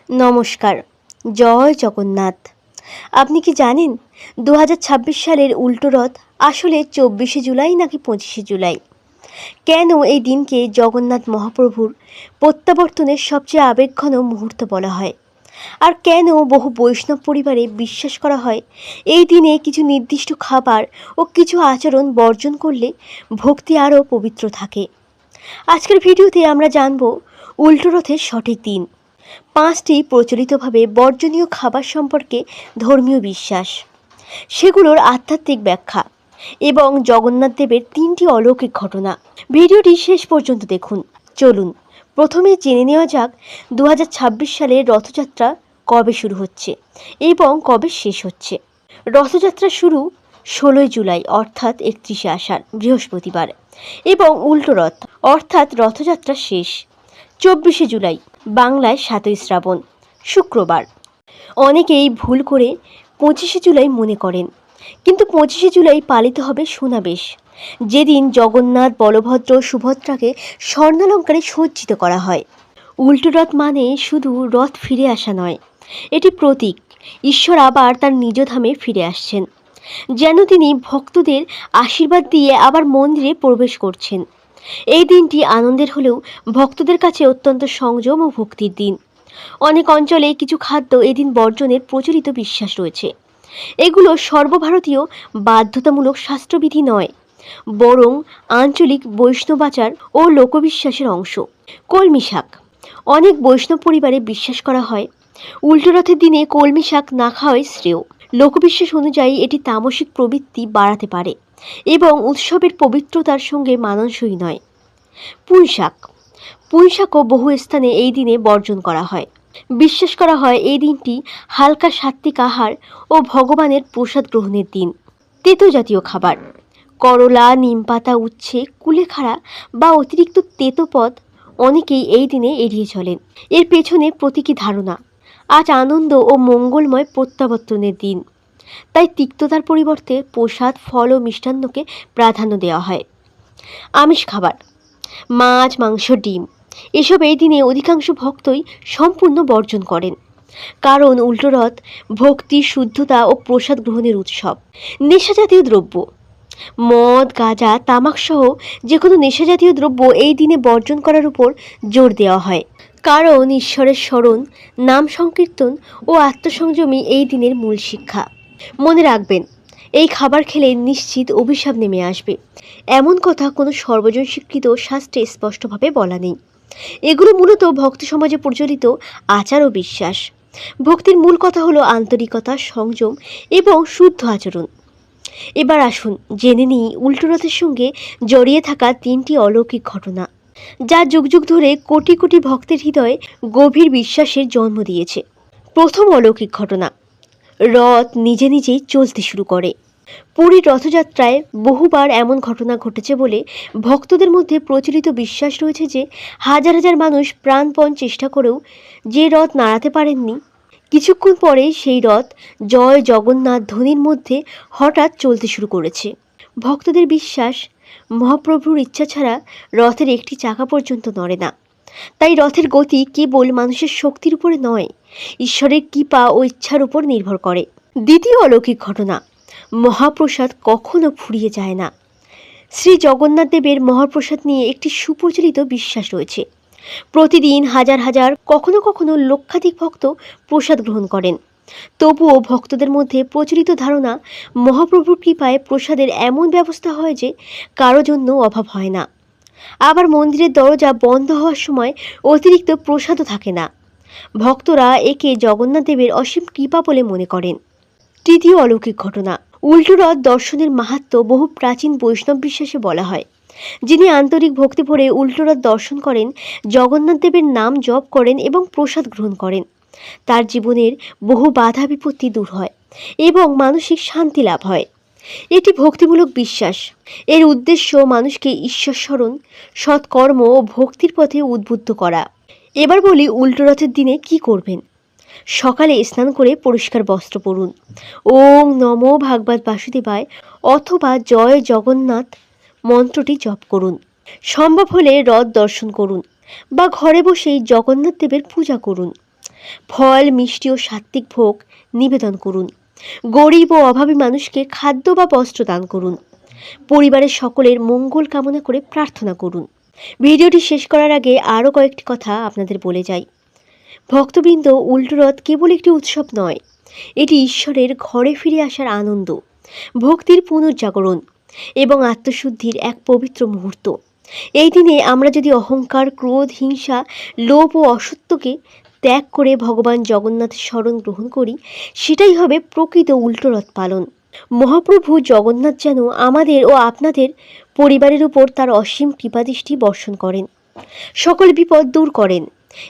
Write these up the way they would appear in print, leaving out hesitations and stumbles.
নমস্কার। জয় জগন্নাথ। আপনি কি জানেন 2026 সালের উল্টো রথ আসলে 24শে জুলাই নাকি 25শে জুলাই? কেন এই দিনকে জগন্নাথ মহাপ্রভুর প্রত্যাবর্তনের সবচেয়ে আবেগঘন মুহূর্ত বলা হয়? আর কেন বহু বৈষ্ণব পরিবারে বিশ্বাস করা হয় এই দিনে কিছু নির্দিষ্ট খাবার ও কিছু আচরণ বর্জন করলে ভক্তি আরও পবিত্র থাকে? আজকের ভিডিওতে আমরা জানব উল্টো রথের সঠিক দিন, 5টি প্রচলিতভাবে বর্জনীয় খাবার সম্পর্কে ধর্মীয় বিশ্বাস, সেগুলোর আধ্যাত্মিক ব্যাখ্যা এবং জগন্নাথ দেবের 3টি অলৌকিক ঘটনা। ভিডিওটি শেষ পর্যন্ত দেখুন। চলুন প্রথমে জেনে নেওয়া যাক 2026 সালের রথযাত্রা কবে শুরু হচ্ছে এবং কবে শেষ হচ্ছে। রথযাত্রা শুরু 16 জুলাই অর্থাৎ 31শে আষাঢ় বৃহস্পতিবার এবং উল্টো রথ অর্থাৎ রথযাত্রা শেষ 24শে জুলাই বাংলায় 7ই শ্রাবণ শুক্রবার। অনেকেই ভুল করে 25শে জুলাই মনে করেন, কিন্তু 25শে জুলাই পালিত হবে সোনাবেশ, যেদিন জগন্নাথ, বলভদ্র, সুভদ্রাকে স্বর্ণালঙ্কারে সজ্জিত করা হয়। উল্টো রথ মানে শুধু রথ ফিরে আসা নয়, এটি প্রতীক ঈশ্বর আবার তার নিজ ধামে ফিরে আসছেন, যেন তিনি ভক্তদের আশীর্বাদ দিয়ে আবার মন্দিরে প্রবেশ করছেন। এই দিনটি আনন্দের হলেও ভক্তদের কাছে অত্যন্ত সংযম ও ভক্তির দিন। অনেক অঞ্চলে কিছু খাদ্য এদিন বর্জনের প্রচলিত বিশ্বাস রয়েছে। এগুলো সর্বভারতীয় বাধ্যতামূলক শাস্ত্রবিধি নয়, বরং আঞ্চলিক বৈষ্ণবাচার ও লোকবিশ্বাসের অংশ। কলমি শাক। অনেক বৈষ্ণব পরিবারে বিশ্বাস করা হয় উল্টো রথের দিনে কলমি শাক না খাওয়াই শ্রেয়। লোকবিশ্বাস অনুযায়ী এটি তামসিক প্রবৃত্তি বাড়াতে পারে এবং উৎসবের পবিত্রতার সঙ্গে মানানসই নয়। পুঁই শাক। পুঁই শাকও বহু স্থানে এই দিনে বর্জন করা হয়। বিশ্বাস করা হয় এই দিনটি হালকা সাত্ত্বিক আহার ও ভগবানের প্রসাদ গ্রহণের দিন। তেতো জাতীয় খাবার। করলা, নিমপাতা, উচ্ছে, কুলেখাড়া বা অতিরিক্ত তেতো পদ অনেকেই এই দিনে এড়িয়ে চলেন। এর পেছনে প্রতীকী ধারণা, আজ আনন্দ ও মঙ্গলময় প্রত্যাবর্তনের দিন, তাই তিক্ততার পরিবর্তে প্রসাদ, ফল ও মিষ্টান্নকে প্রাধান্য দেওয়া হয়। আমিষ খাবার। মাছ, মাংস, ডিম এসব এই দিনে অধিকাংশ ভক্তই সম্পূর্ণ বর্জন করেন, কারণ উল্টো রথ ভক্তি, শুদ্ধতা ও প্রসাদ গ্রহণের উৎসব। নেশাজাতীয় দ্রব্য। মদ, গাঁজা, তামাক সহ যে কোনো নেশাজাতীয় দ্রব্য এই দিনে বর্জন করার উপর জোর দেওয়া হয়, কারণ ঈশ্বরের স্মরণ, নাম সংকীর্তন ও আত্মসংযমী এই দিনের মূল শিক্ষা। মনে রাখবেন, এই খাবার খেলে নিশ্চিত অভিশাপ নেমে আসবে, এমন কথা কোনো সর্বজন স্বীকৃত শাস্ত্রে স্পষ্টভাবে বলা নেই। এগুলো মূলত ভক্তি সমাজে প্রচলিত আচার ও বিশ্বাস। ভক্তির মূল কথা হলো আন্তরিকতা, সংযম এবং শুদ্ধ আচরণ। এবার আসুন জেনে নিই উল্টো রথের সঙ্গে জড়িয়ে থাকা 3টি অলৌকিক ঘটনা, যা যুগ যুগ ধরে কোটি কোটি ভক্তের হৃদয়ে গভীর বিশ্বাসের জন্ম দিয়েছে। প্রথম অলৌকিক ঘটনা, রথ নিজে নিজেই চলতে শুরু করে। পুরীর রথযাত্রায় বহুবার এমন ঘটনা ঘটেছে বলে ভক্তদের মধ্যে প্রচলিত বিশ্বাস রয়েছে যে হাজার হাজার মানুষ প্রাণপণ চেষ্টা করেও যে রথ নাড়াতে পারেননি, কিছুক্ষণ পরে সেই রথ জয় জগন্নাথ ধ্বনির মধ্যে হঠাৎ চলতে শুরু করেছে। ভক্তদের বিশ্বাস, মহাপ্রভুর ইচ্ছা ছাড়া রথের একটি চাকা পর্যন্ত নড়ে না, তাই রথের গতি কেবল মানুষের শক্তির উপরে নয়, ঈশ্বরের কৃপা ও ইচ্ছার উপর নির্ভর করে। দ্বিতীয় অলৌকিক ঘটনা, মহাপ্রসাদ কখনো ফুরিয়ে যায় না। শ্রী জগন্নাথ দেবের মহাপ্রসাদ নিয়ে একটি সুপ্রচলিত বিশ্বাস রয়েছে। প্রতিদিন হাজার হাজার, কখনো কখনো লক্ষাধিক ভক্ত প্রসাদ গ্রহণ করেন। তবুও ভক্তদের মধ্যে প্রচলিত ধারণা, মহাপ্রভুর কৃপায় প্রসাদের এমন ব্যবস্থা হয় যে কারো জন্য অভাব হয় না। আবার মন্দিরের দরজা বন্ধ হওয়ার সময় অতিরিক্ত প্রসাদও থাকে না। ভক্তরা একে জগন্নাথ দেবের অসীম কৃপা বলে মনে করেন। তৃতীয় অলৌকিক ঘটনা, উল্টো রথ দর্শনের মাহাত্ম্য বহু প্রাচীন বৈষ্ণব বিশ্বাসে বলা হয়। যিনি আন্তরিক ভক্তি ভরে উল্টো রথ দর্শন করেন, জগন্নাথ দেবের নাম জপ করেন এবং প্রসাদ গ্রহণ করেন, তার জীবনের বহু বাধা বিপত্তি দূর হয় এবং মানসিক শান্তি লাভ হয়। এটি ভক্তিমূলক বিশ্বাস। এর উদ্দেশ্য মানুষকে ঈশ্বর স্মরণ, সৎকর্ম ও ভক্তির পথে উদ্বুদ্ধ করা। এবার বলি উল্টো রথের দিনে কি করবেন। সকালে স্নান করে পরিষ্কার বস্ত্র পরুন, ওং নমো ভাগবত বাসুদেবায় অথবা জয় জগন্নাথ মন্ত্রটি জপ করুন। সম্ভব হলে রথ দর্শন করুন বা ঘরে বসেই জগন্নাথ দেবের পূজা করুন। ফল, মিষ্টি ও সাত্ত্বিক ভোগ নিবেদন করুন। গরিব ও অভাবী মানুষকে খাদ্য বা বস্ত্র দান করুন। পরিবারের সকলের মঙ্গল কামনা করে প্রার্থনা করুন। ভিডিওটি শেষ করার আগে আরও কয়েকটি কথা আপনাদের বলে যাই। ভক্তবৃন্দ, উল্টো রথ কেবল একটি উৎসব নয়, এটি ঈশ্বরের ঘরে ফিরে আসার আনন্দ, ভক্তির পুনর্জাগরণ এবং আত্মশুদ্ধির এক পবিত্র মুহূর্ত। এই দিনে আমরা যদি অহংকার, ক্রোধ, হিংসা, লোভ ও অসত্যকে ত্যাগ করে ভগবান জগন্নাথের শরণ গ্রহণ করি, সেটাই হবে প্রকৃত উল্টো রথ পালন। মহাপ্রভু জগন্নাথ যেন আমাদের ও আপনাদের পরিবারের উপর তার অসীম কৃপাদৃষ্টি বর্ষণ করেন, সকল বিপদ দূর করেন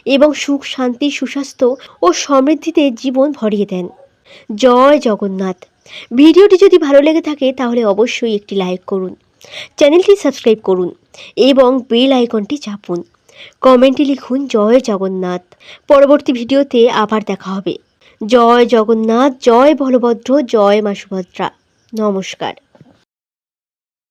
এবং সুখ, শান্তি, সুস্বাস্থ্য ও সমৃদ্ধিতে জীবন ভরিয়ে দেন। জয় জগন্নাথ। ভিডিওটি যদি ভালো লেগে থাকে তাহলে অবশ্যই একটি লাইক করুন, চ্যানেলটি সাবস্ক্রাইব করুন এবং বেল আইকনটি চাপুন। কমেন্টে লিখুন জয় জগন্নাথ। পরবর্তী ভিডিওতে আবার দেখা হবে। জয় জগন্নাথ, জয় বলভদ্র, জয় মা সুভদ্রা। নমস্কার।